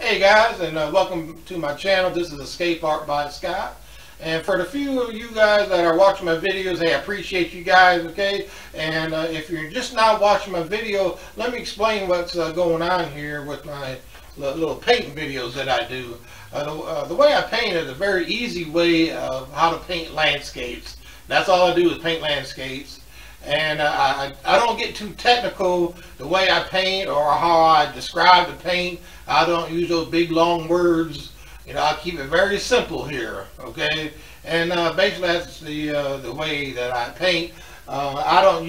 Hey guys, and welcome to my channel. This is Escape Art by Scott. And for the few of you guys that are watching my videos, hey, I appreciate you guys, okay? And if you're just now watching my video, let me explain what's going on here with my little painting videos that I do. The way I paint is a very easy way of how to paint landscapes. That's all I do is paint landscapes. And I don't get too technical the way I paint or how I describe the paint. I don't use those big long words. You know, I keep it very simple here, okay? And basically that's the way that I paint. I don't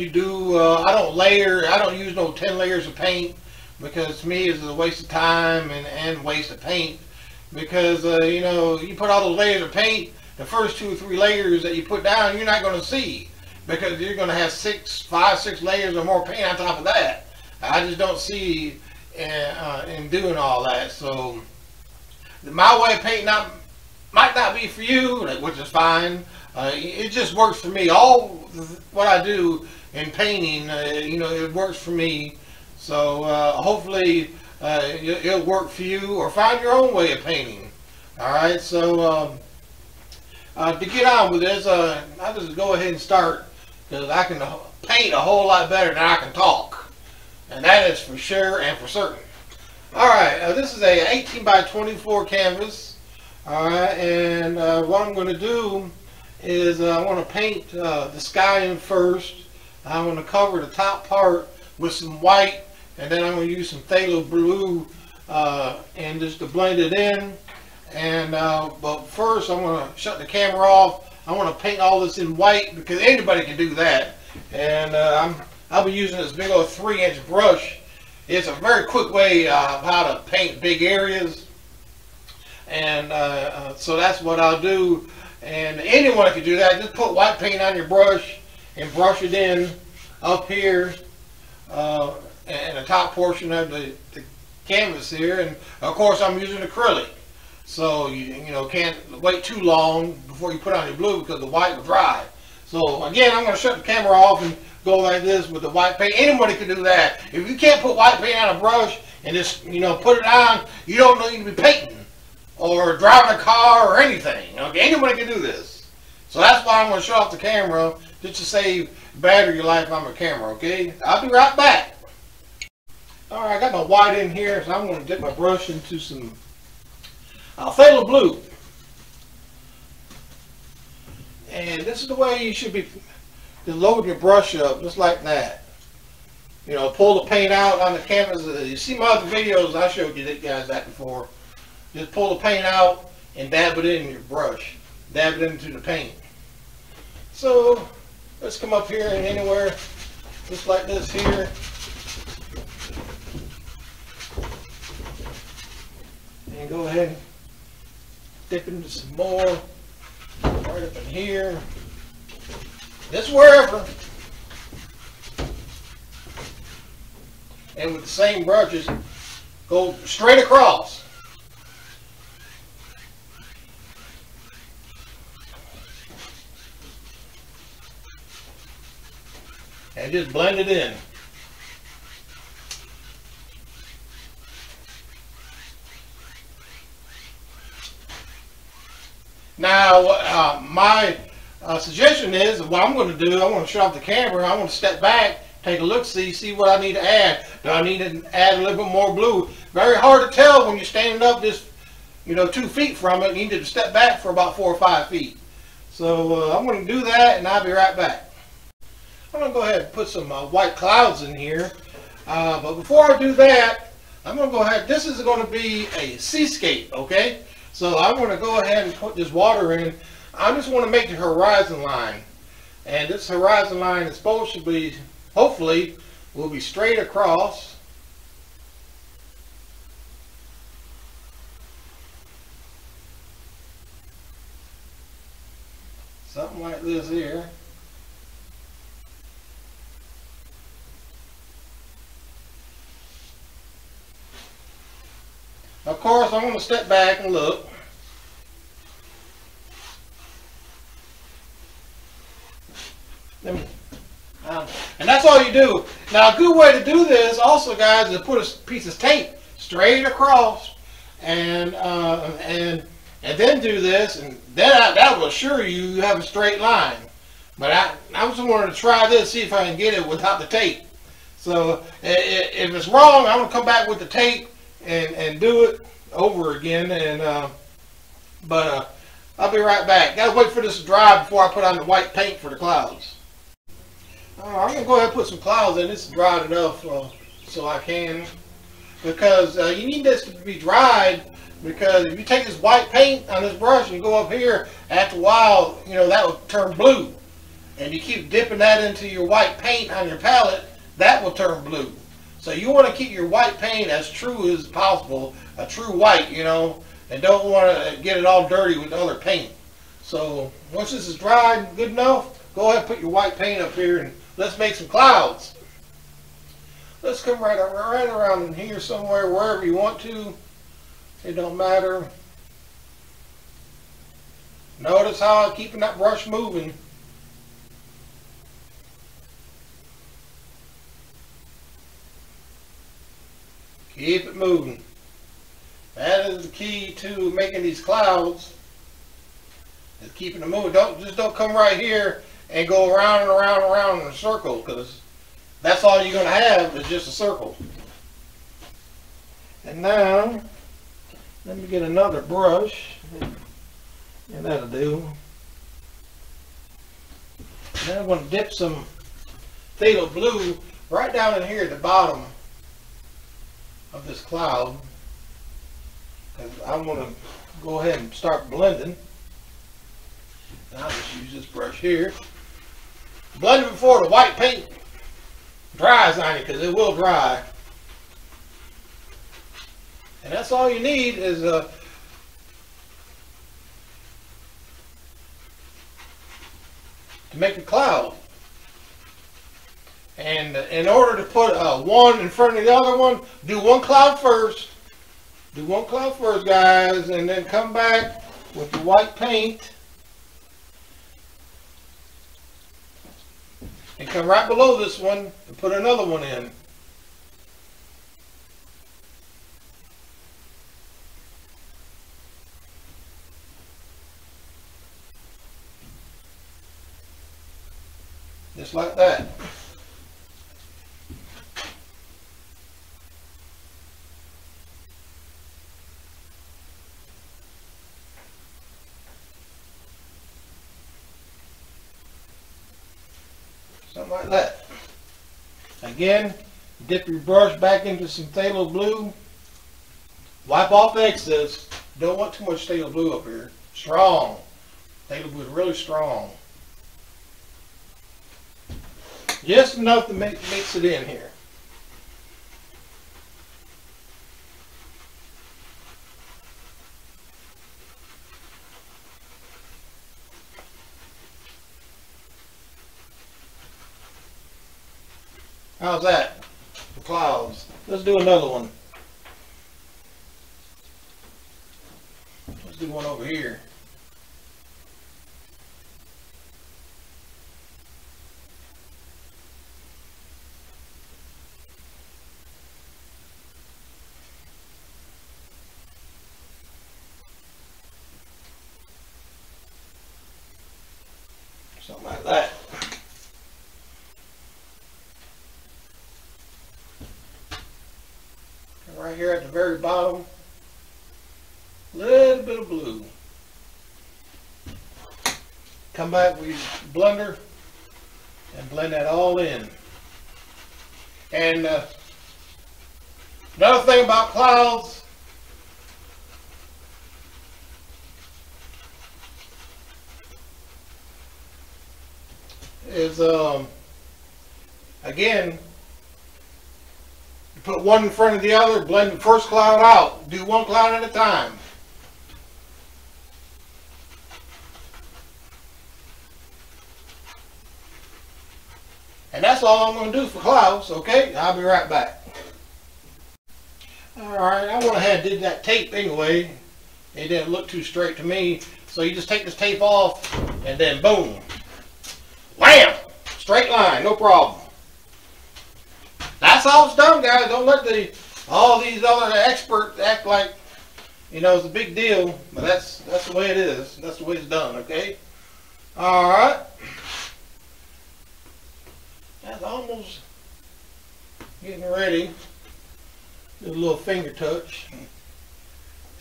layer. I don't use no 10 layers of paint, because to me it's a waste of time and waste of paint. Because you know, you put all those layers of paint, the first 2 or 3 layers that you put down, you're not going to see, because you're going to have 5, 6 layers or more paint on top of that. I just don't see in doing all that. So my way of painting might not be for you, which is fine. It just works for me. All what I do in painting, you know, it works for me. So hopefully it'll work for you, or find your own way of painting. All right. So to get on with this, I'll just go ahead and start, because I can paint a whole lot better than I can talk. And that is for sure and for certain. Alright, this is a 18 by 24 canvas. Alright, and what I'm going to do is I want to paint the sky in first. I'm going to cover the top part with some white, and then I'm going to use some phthalo blue and just to blend it in. And but first I'm going to shut the camera off. I want to paint all this in white, because anybody can do that. And I'll be using this big old 3-inch brush. It's a very quick way of how to paint big areas. And so that's what I'll do. And anyone can do that. Just put white paint on your brush and brush it in up here in the top portion of the canvas here. And of course I'm using acrylic. So you know, can't wait too long before you put on your blue, because the white will dry. So again, I'm going to shut the camera off and go like this with the white paint. Anybody can do that. If you can't put white paint on a brush and just, you know, put it on, you don't need to be painting or driving a car or anything. Okay, anybody can do this. So that's why I'm going to shut off the camera, just to save battery life on my camera. Okay, I'll be right back. All right, I got my white in here, so I'm going to dip my brush into some phthalo blue. And this is the way you should be loading your brush up, just like that. You know, pull the paint out on the canvas. You see my other videos, I showed you guys that before. Just pull the paint out and dab it in your brush. Dab it into the paint. So let's come up here and anywhere, just like this here. And go ahead and dip into some more. Right up in here. This wherever. And with the same brushes, go straight across. And just blend it in. Now, my suggestion is, what I'm going to do, I want to shut off the camera, I want to step back, take a look, see what I need to add. Do I need to add a little bit more blue? Very hard to tell when you're standing up just, you know, 2 feet from it. You need to step back for about 4 or 5 feet. So I'm going to do that, and I'll be right back. I'm going to go ahead and put some white clouds in here. But before I do that, I'm going to go ahead, this is going to be a seascape, okay? So I'm going to go ahead and put this water in. I just want to make the horizon line. And this horizon line is supposed to be, hopefully, will be straight across. Something like this here. Of course, I'm going to step back and look. And that's all you do. Now, a good way to do this also, guys, is to put a piece of tape straight across and then do this, and then that will assure you have a straight line. But I just wanted to try this, see if I can get it without the tape. So if it's wrong, I'm gonna come back with the tape and do it over again. But I'll be right back. Gotta wait for this to dry before I put on the white paint for the clouds. I'm gonna go ahead and put some clouds in. This is dried enough so I can, because you need this to be dried, because if you take this white paint on this brush and go up here, after a while, you know, that will turn blue. And you keep dipping that into your white paint on your palette, that will turn blue. So you want to keep your white paint as true as possible, a true white, you know, and don't want to get it all dirty with other paint. So once this is dried good enough, go ahead and put your white paint up here and let's make some clouds. Let's come right around in here somewhere, wherever you want to. It don't matter. Notice how I'm keeping that brush moving. Keep it moving. That is the key to making these clouds, is keeping them moving. Don't come right here and go around and around and around in a circle, because that's all you're going to have is just a circle. And now, let me get another brush, and that'll do. Now I'm going to dip some phthalo blue right down in here at the bottom of this cloud. And I want to go ahead and start blending. And I'll just use this brush here. Blend it before the white paint dries on it, because it will dry. And that's all you need is to make a cloud. And in order to put one in front of the other one, do one cloud first. Do one cloud first, guys, and then come back with the white paint and come right below this one and put another one in. Just like that. Something like that. Again, dip your brush back into some phthalo blue. Wipe off excess. Don't want too much phthalo blue up here. Strong. Phthalo blue is really strong. Just enough to mix it in here. How's that? The clouds. Let's do another one. Let's do one over here. Something like that. And right here at the very bottom, a little bit of blue. Come back with your blender and blend that all in. And another thing about clouds, is again, you put one in front of the other, blend the first cloud out. Do one cloud at a time. And that's all I'm going to do for clouds, okay? I'll be right back. Alright, I went ahead and did that tape anyway. It didn't look too straight to me. So you just take this tape off and then boom. Wham! Straight line, no problem. That's how it's done, guys. Don't let all these other experts act like You know, it's a big deal, but that's the way it is. That's the way it's done, okay? Alright. That's almost getting ready. Do a little finger touch.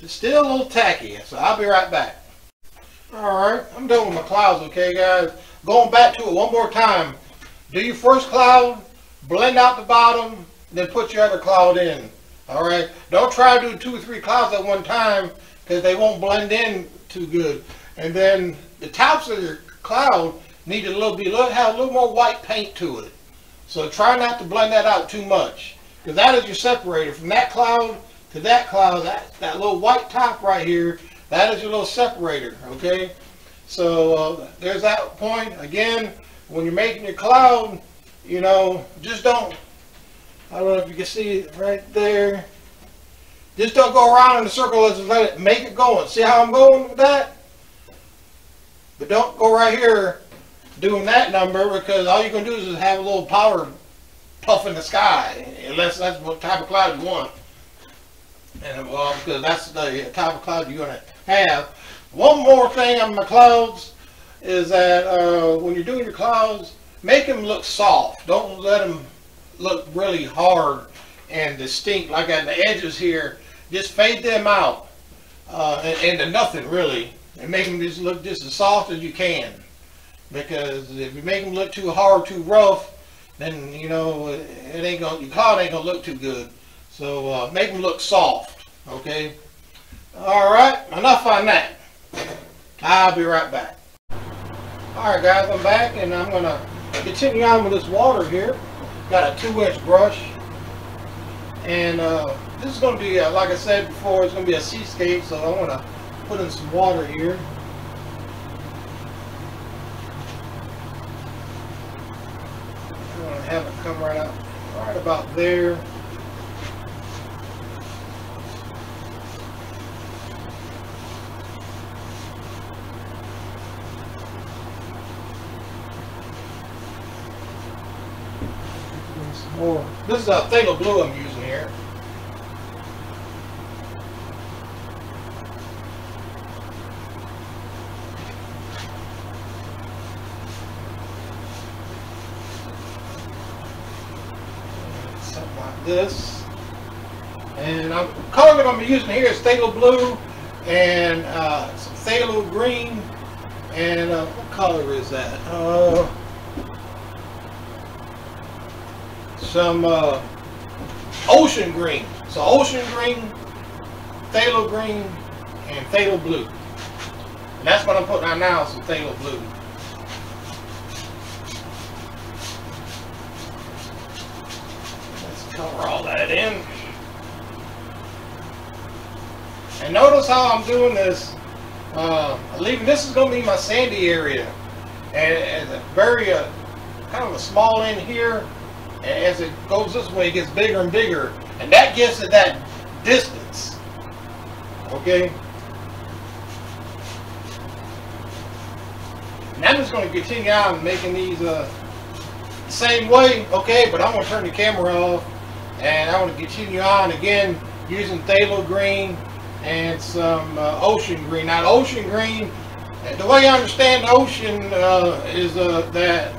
It's still a little tacky, so I'll be right back. Alright, I'm done with my clouds, okay guys? Going back to it one more time. Do your first cloud, blend out the bottom, then put your other cloud in. Alright? Don't try to do 2 or 3 clouds at one time, because they won't blend in too good. And then the tops of your cloud need to have a little more white paint to it. So try not to blend that out too much, because that is your separator. From that cloud to that cloud, that little white top right here, that is your little separator, okay? So there's that point. Again, when you're making your cloud, you know, just don't, I don't know if you can see it right there. Just don't go around in a circle. Let's just let it make it going. See how I'm going with that? But don't go right here doing that number, because all you're going to do is just have a little powder puff in the sky, unless that's what type of cloud you want. And well, because that's the type of cloud you're going to have. One more thing on my clouds is that when you're doing your clouds, make them look soft. Don't let them look really hard and distinct like at the edges here. Just fade them out into nothing really, and make them just look just as soft as you can. Because if you make them look too hard, too rough, then you know it ain't gonna, your cloud ain't gonna look too good. So make them look soft, okay? All right, enough on that. I'll be right back. All right, guys, I'm back, and I'm gonna continue on with this water here. Got a 2-inch brush, and this is gonna be like I said before, it's gonna be a seascape. So I want to put in some water here. I'm gonna have it come right out, right about there. This is a phthalo blue I'm using here. Something like this. And the color that I'm using here is phthalo blue and some phthalo green. And what color is that? Some ocean green. So ocean green, phthalo green, and phthalo blue. And that's what I'm putting on now, some phthalo blue. Let's cover all that in. And notice how I'm doing this. This is going to be my sandy area. And it's a very kind of a small end here. As it goes this way, it gets bigger and bigger, and that gives it that distance. Okay. And I'm just going to continue on making these the same way. Okay, but I'm going to turn the camera off, and I want to continue on again using phthalo green and some ocean green. Now, the ocean green, the way I understand the ocean is that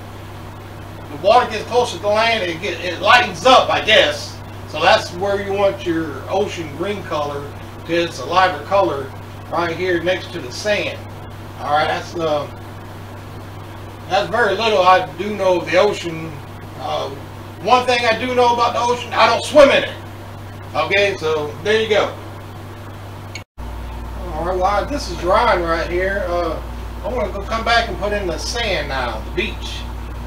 the water gets closer to the land, it lightens up, I guess. So that's where you want your ocean green color, because it's a lighter color right here next to the sand. All right, that's very little I do know of the ocean. One thing I do know about the ocean, I don't swim in it. Okay, so there you go. All right, while this is drying right here, I want to go come back and put in the sand now, the beach.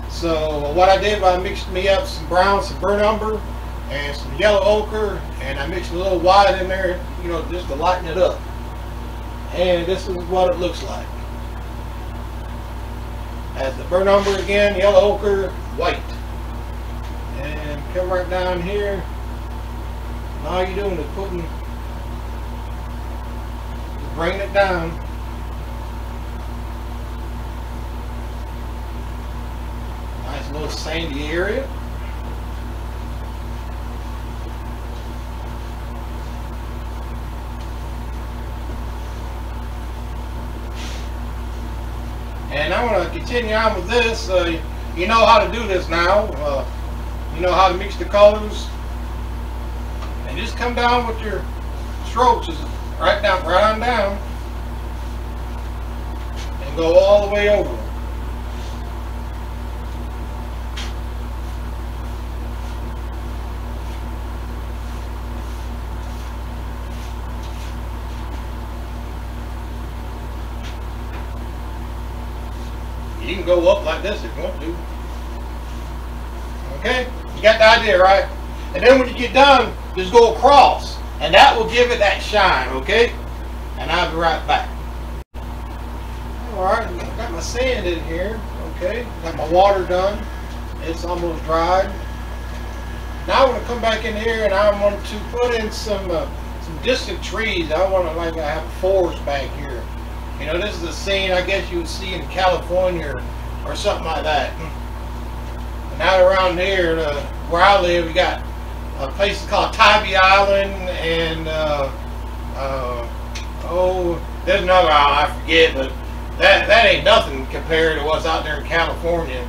So what I did, I mixed me up some brown, some burnt umber, and some yellow ochre, and I mixed a little white in there, you know, just to lighten it up. And this is what it looks like. As the burnt umber again, yellow ochre, white. And come right down here. And all you're doing is bringing it down. Nice little sandy area. And I want to continue on with this. You know how to do this now. You know how to mix the colors. And just come down with your strokes, just right on down, and go all the way over. You can go up like this if you want to. Okay? You got the idea, right? And then when you get done, just go across. And that will give it that shine, okay? And I'll be right back. Alright, I got my sand in here. Okay? Got my water done. It's almost dried. Now I want to come back in here and I want to put in some distant trees. I want to have a forest back here. You know, this is a scene I guess you would see in California or something like that. And out around here, where I live, we got places called Tybee Island and there's another island I forget, but that ain't nothing compared to what's out there in California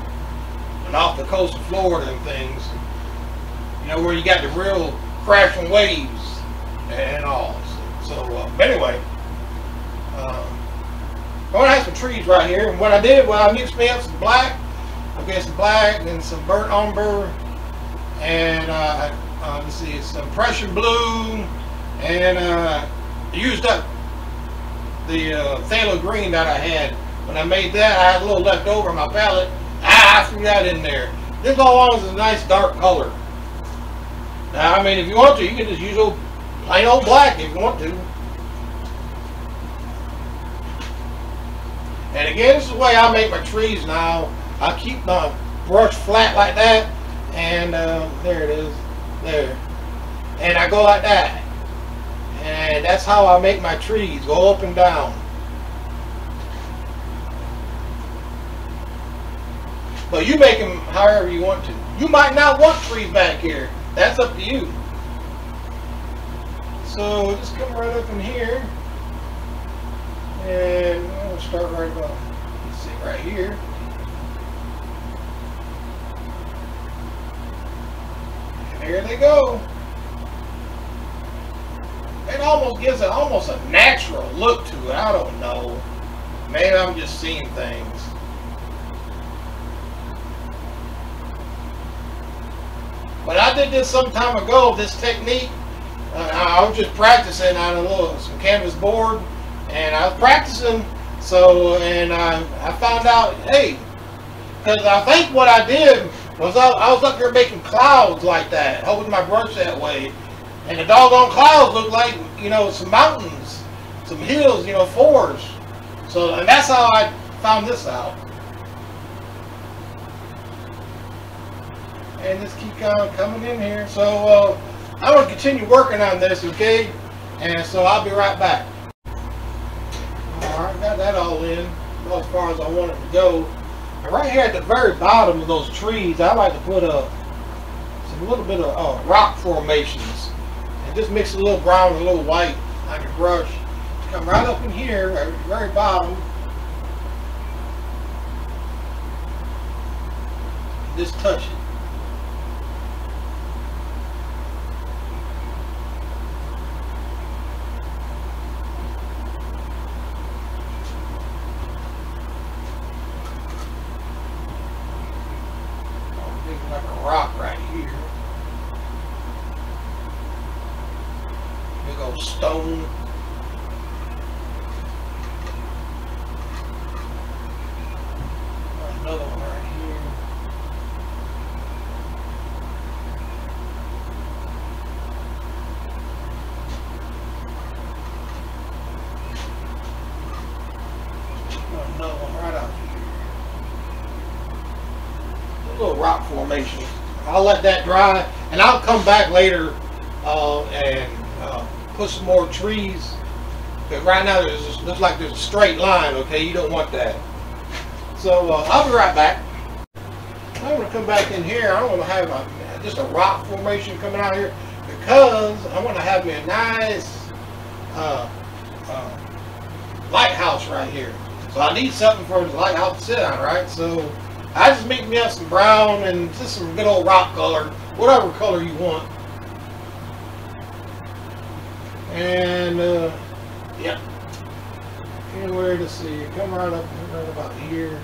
and off the coast of Florida and things. You know, where you got the real crashing waves and all. But anyway. I want to have some trees right here, and what I did, I mixed me up some black, some black and some burnt umber, and let's see, some Prussian blue, and used up the phthalo green that I had. When I made that, I had a little left over in my palette. I threw that in there. This all is a nice dark color. Now, I mean, if you want to, you can just use plain old black if you want to. And again, this is the way I make my trees now. I keep my brush flat like that, and there it is, there. And I go like that. And that's how I make my trees, go up and down. But you make them however you want to. You might not want trees back here. That's up to you. So just come right up in here. And we'll start right about, let's see, right here. And there they go. It almost gives it almost a natural look to it. I don't know. Maybe I'm just seeing things. But I did this some time ago, this technique. I was just practicing on some canvas board. And I was practicing, and I found out, hey, because I think what I did was I was up here making clouds like that, holding my brush that way, and the doggone clouds looked like, you know, some mountains, some hills, you know, forests. So, and that's how I found this out. And just keep on coming in here. So, I'm going to continue working on this, okay? And so I'll be right back. Alright, got that all in, about as far as I want it to go. And right here at the very bottom of those trees, I like to put a little bit of rock formations. And just mix a little brown and a little white on your brush. Come right up in here, at the very bottom. And just touch it. Like a rock right here. Big old stone. Another one right here. Another one right out here. Little rock formation. I'll let that dry, and I'll come back later and put some more trees. Because right now looks like there's a straight line. Okay, you don't want that. So I'll be right back. I'm going to come back in here. I don't want to have just a rock formation coming out here because I want to have me a nice lighthouse right here. So I need something for the lighthouse to sit on, right? So I just make me up some brown and just some good old rock color, whatever color you want. And yeah, anywhere to see, come right up right about here.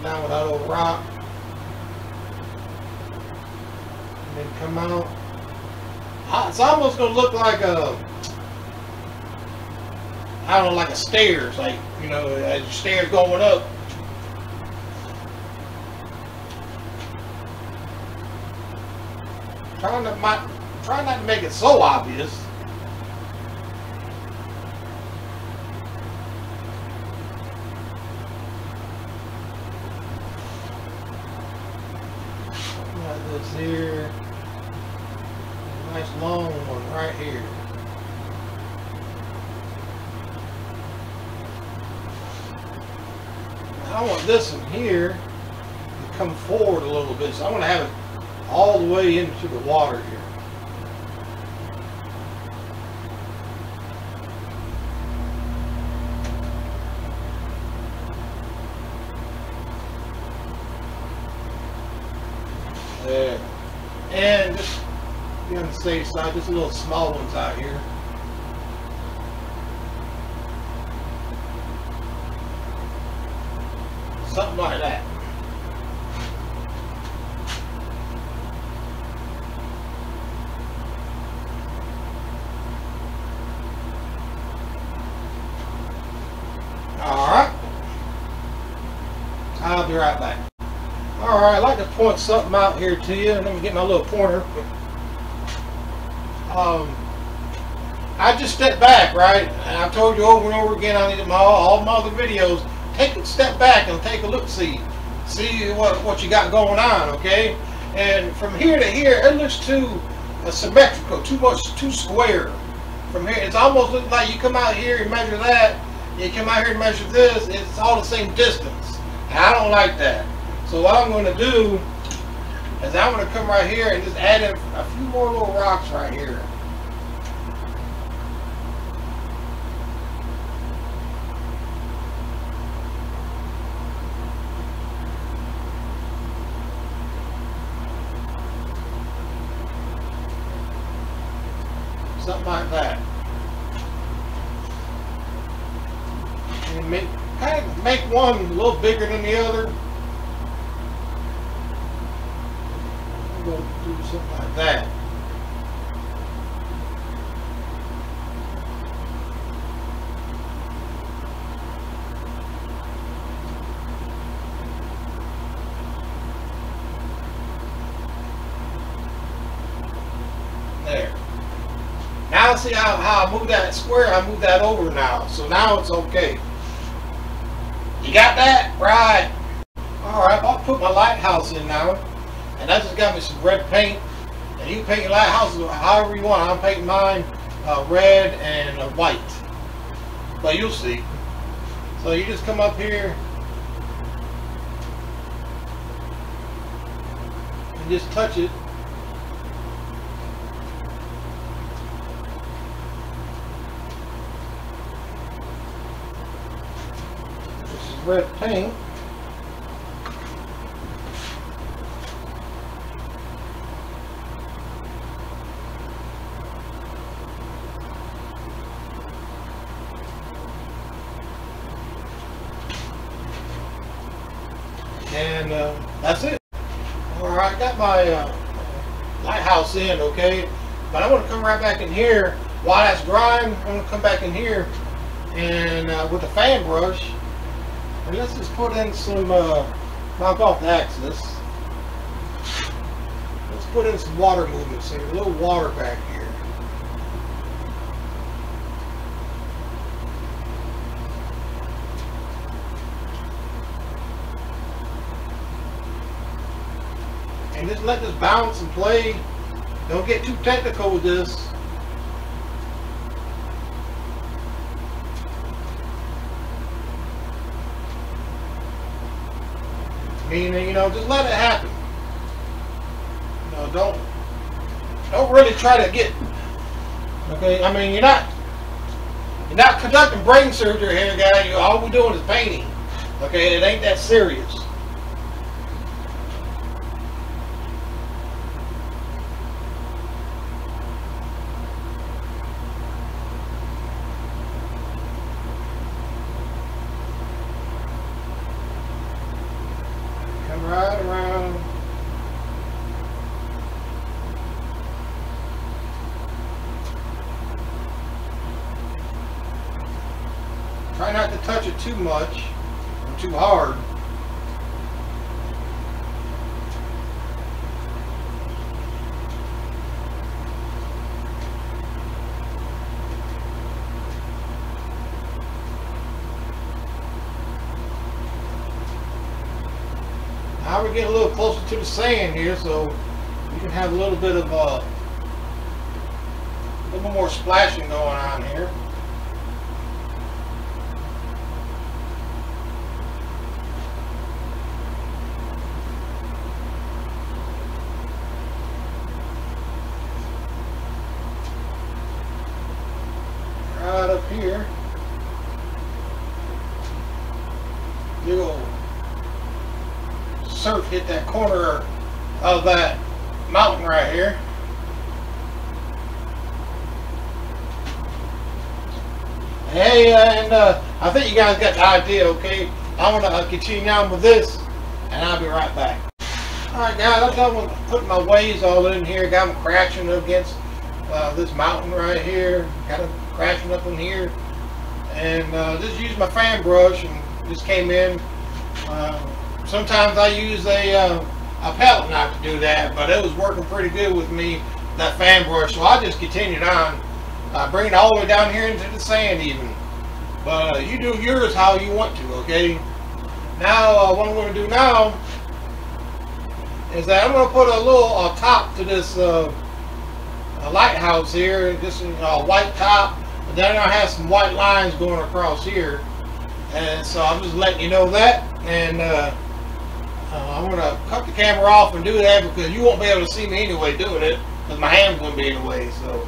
Down with that old rock, and then come out. It's almost gonna look like a, I don't know, like a stairs, like, you know, as your stairs going up. Try not to make it so obvious. Like this here. A nice long one right here. Now I want this one here to come forward a little bit, so I want to have it all the way into the water here. There. And just be on the safe side, just a little small ones out here. Something like that. Alright. I'll be right back. Alright, I'd like to point something out here to you. Let me get my little pointer. I just stepped back, right? And I've told you over and over again on all my other videos, take a step back and take a look, see what you got going on, okay? And from here to here, it looks too symmetrical, too square. From here, it's almost looking like you come out here and measure that, you come out here and measure this, it's all the same distance. And I don't like that. So what I'm going to do is I'm going to come right here and just add in a few more little rocks right here. Something like that. And kind of make one a little bigger than the other. I'm going to do something like that. There. Now see how I move that square, I move that over now. So now it's okay. You got that? Right. Alright, I'll put my lighthouse in now. And that just got me some red paint. And you can paint your lighthouse however you want. I'm painting mine red and white. But you'll see. So you just come up here and just touch it. Red paint. And that's it. Alright, got my lighthouse in, okay? But I'm going to come right back in here. While that's drying, I'm going to come back in here and with a fan brush. And let's just put in some, knock off the axis. Let's put in some water movements here, a little water back here. And just let this bounce and play. Don't get too technical with this. Meaning, you know, just let it happen. You know, don't really try to get, okay, I mean, you're not conducting brain surgery here, guys. All we're doing is painting. Okay, it ain't that serious. Come right around. Try not to touch it too much or too hard. Now we're getting a little closer to the sand here, so you can have a little bit of a little more splashing going on here. Right up here, big old surf hit that corner of that mountain right here. Hey, and I think you guys got the idea, okay? I'm gonna continue on with this, and I'll be right back. Alright guys, I'm done with putting my waves all in here. Got them crashing against this mountain right here. Got them crashing up in here. And just used my fan brush and just came in. Sometimes I use a palette knife to do that, but it was working pretty good with me, that fan brush. So I just continued on. Bring it all the way down here into the sand even. But you do yours how you want to, okay? Now, what I'm going to do now is that I'm going to put a little top to this lighthouse here, just a white top, and then I have some white lines going across here, and so I'm just letting you know that. And I'm going to cut the camera off and do that because you won't be able to see me anyway doing it because my hand's going to be in the way. So,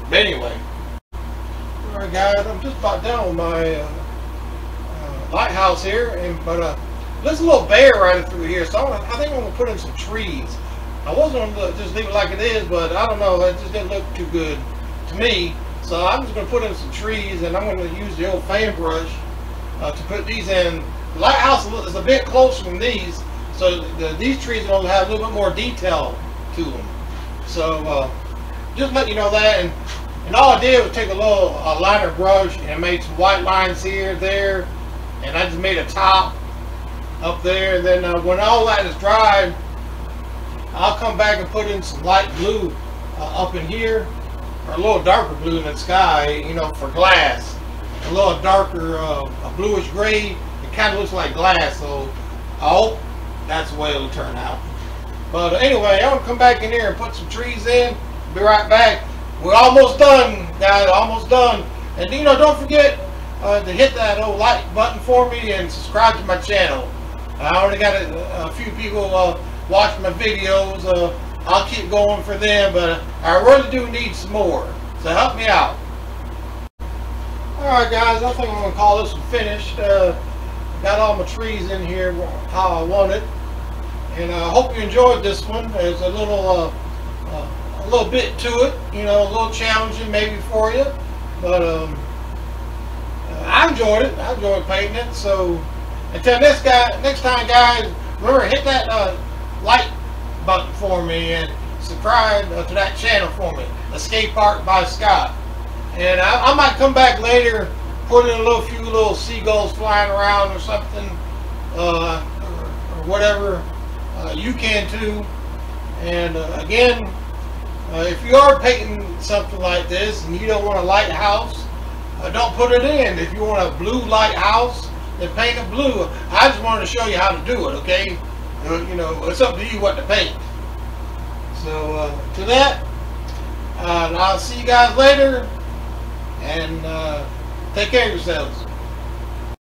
but anyway, all right guys, I'm just about done with my lighthouse here, but there's a little bear right through here, so I think I'm going to put in some trees. I was going to just leave it like it is, but I don't know, it just didn't look too good to me. So I'm just going to put in some trees, and I'm going to use the old fan brush to put these in. The lighthouse is a bit closer than these, so these trees will have a little bit more detail to them. So just let you know that, and all I did was take a little liner brush and made some white lines here, there, and I just made a top up there. And then when all that is dried, I'll come back and put in some light blue up in here, or a little darker blue in the sky, you know, for glass. A little darker, a bluish gray. It kind of looks like glass, so I hope that's the way it'll turn out. But anyway, I'm gonna come back in here and put some trees in. Be right back. We're almost done, guys. Almost done. And you know, don't forget to hit that old like button for me and subscribe to my channel. I already got a few people watching my videos. I'll keep going for them, but I really do need some more. So help me out. Alright guys, I think I'm going to call this one finished. Got all my trees in here how I want it. And I hope you enjoyed this one. There's a little bit to it, you know, a little challenging maybe for you. But I enjoyed it. I enjoyed painting it. So until next time guys, remember hit that like button for me and subscribe to that channel for me, Escape Art by Scott. And I might come back later, put in a few little seagulls flying around or something, or whatever you can too. And again, if you are painting something like this and you don't want a lighthouse, don't put it in. If you want a blue lighthouse, then paint it blue. I just wanted to show you how to do it, okay? You know, it's up to you what to paint. So to that, I'll see you guys later, and take care of yourselves.